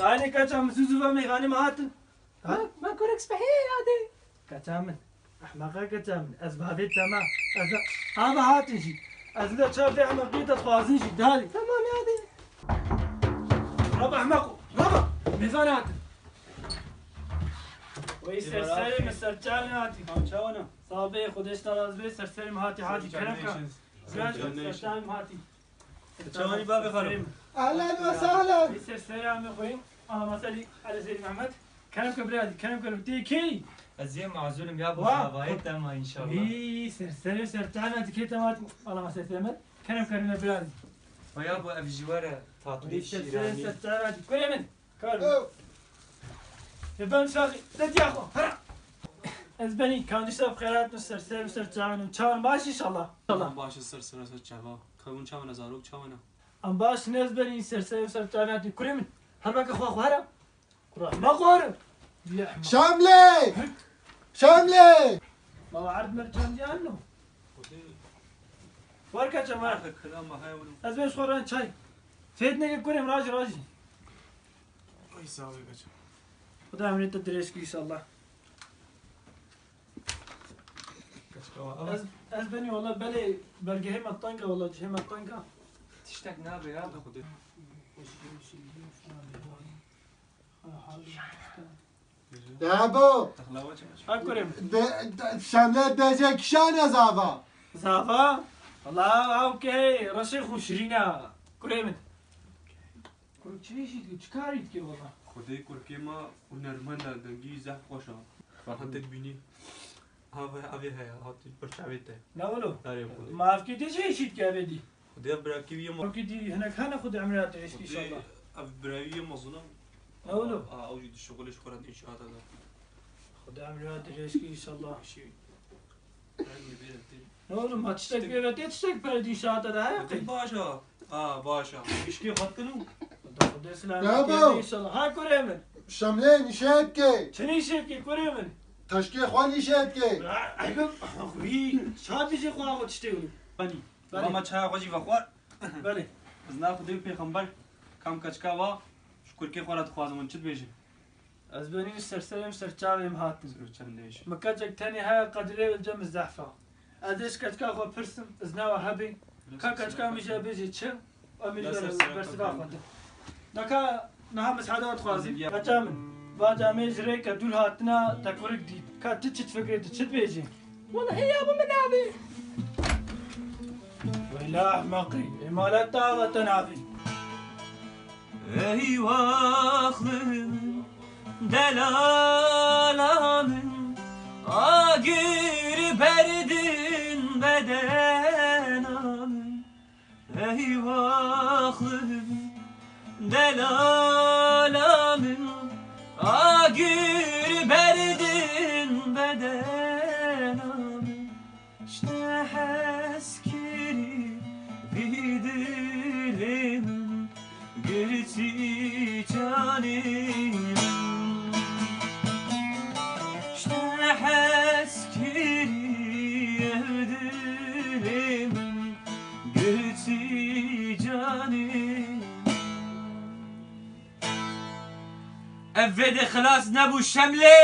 Deine Katja مسوزو و میخانی مهاتن ما كورك صبحية هادي كتامن احمقا كتامن از بابي تمام از هذا هاتنشي از لا تشاف دي احمق بيت تخوازنشي دالي تمام يا هادي ربع احمقو ربع ميزان هاتن ويسر سري مسرچان هاتي چاونا صابي خودش نراز بي سرسري مهاتي هاتي كلام سرسري مهاتي چاوني بابي خانم اهلا وسهلا يسر سري عمي خوي انا مسالي على سيدي محمد كلام كبرادي كلام كبرتي كي ازين معزولم يا ابو صباحي تمام ان شاء الله اي سرسري سرتانا تكي تمات والله ما سيتمت كلام كبرنا بلادي ويا ابو ابي جواره تاطري سرسري شيراني سرتانا كل من كارم يبان شاغي تدي اخو هرا ازبني كان يشرب خيرات سرسري سرتانا وشان ماشي ان شاء الله ان شاء الله باش السرسرة سرچاوا كون چاونا زاروك چاونا ام باش نزبني سرسري سرتانا كل من همك اخو هرا ما قارب شاملي شاملي ما عرض مرجان ديالنا وركا جماعة كلام هاي ولو ازبن شخوران شاي فيدنا كوريم راجي اي ساوي كاچ خدا من التدريس ان شاء الله ازبني والله بلي برجهم الطنقة والله جهم الطنقة تشتاق نابي يا ابو خدي يا ابو تخلاوه ها كوريم شاملي بيجي كشان زافا زافا والله اوكي رشيخ وشرينا كوريم كورتشيشي تشكاريت كي والله خدي كوركيما ونرمنا دنجي زح خوشا فرحان تبيني ها ابي هيا هاتي برشاويته لا ولو داري خدي ما افكي تجي شيت كابدي خدي براكي يوم اوكي دي هناك هنا خد عمليات تعيش ان شاء الله ابي براوي يوم مظلوم اولو اوجد الشغل شكرا ان شاء الله خد عمليات تعيش ان شاء الله شيء اولو ما تشتاق بيها تشتاق بلدي شاطة ده خدي باشا باشا مشكي خد كنو خد اسلام يا أبو. ان شاء الله ها كوريمن شاملي نشيتكي شنو شيكي كوريمن تشكي خواني نشيتكي عقب اخوي شاد بيجي خو اخو تشتغل بني ما تشا خوجي بخور بله زنا خدي پیغمبر کم کچکا وا شکر کی خورات خوازمون چت بیجی از بني سرسلم سرچاوي هاتن چند دیش مكاتك تاني هاي قدري الجم الزحفة ادش كتكا خو برسم ازناوا هبي كتكا مش بيجي تشم امي برسبا خد نكا نهمس حدا تخازي بجامن باجامي جريك دول هاتنا تكورك دي كاتتشت فكرت تشت بيجي والله يا ابو منابي ولا احمقي امالات طاغة تنابي ey vaklım delalamın agir berdin bedenamın ey vaklım delalamın agir berdin bedenamın işte heskiri vidilimin Gerçi canım İşte heskiri evdilim Gerçi canım Evvede خلاص نبو شمله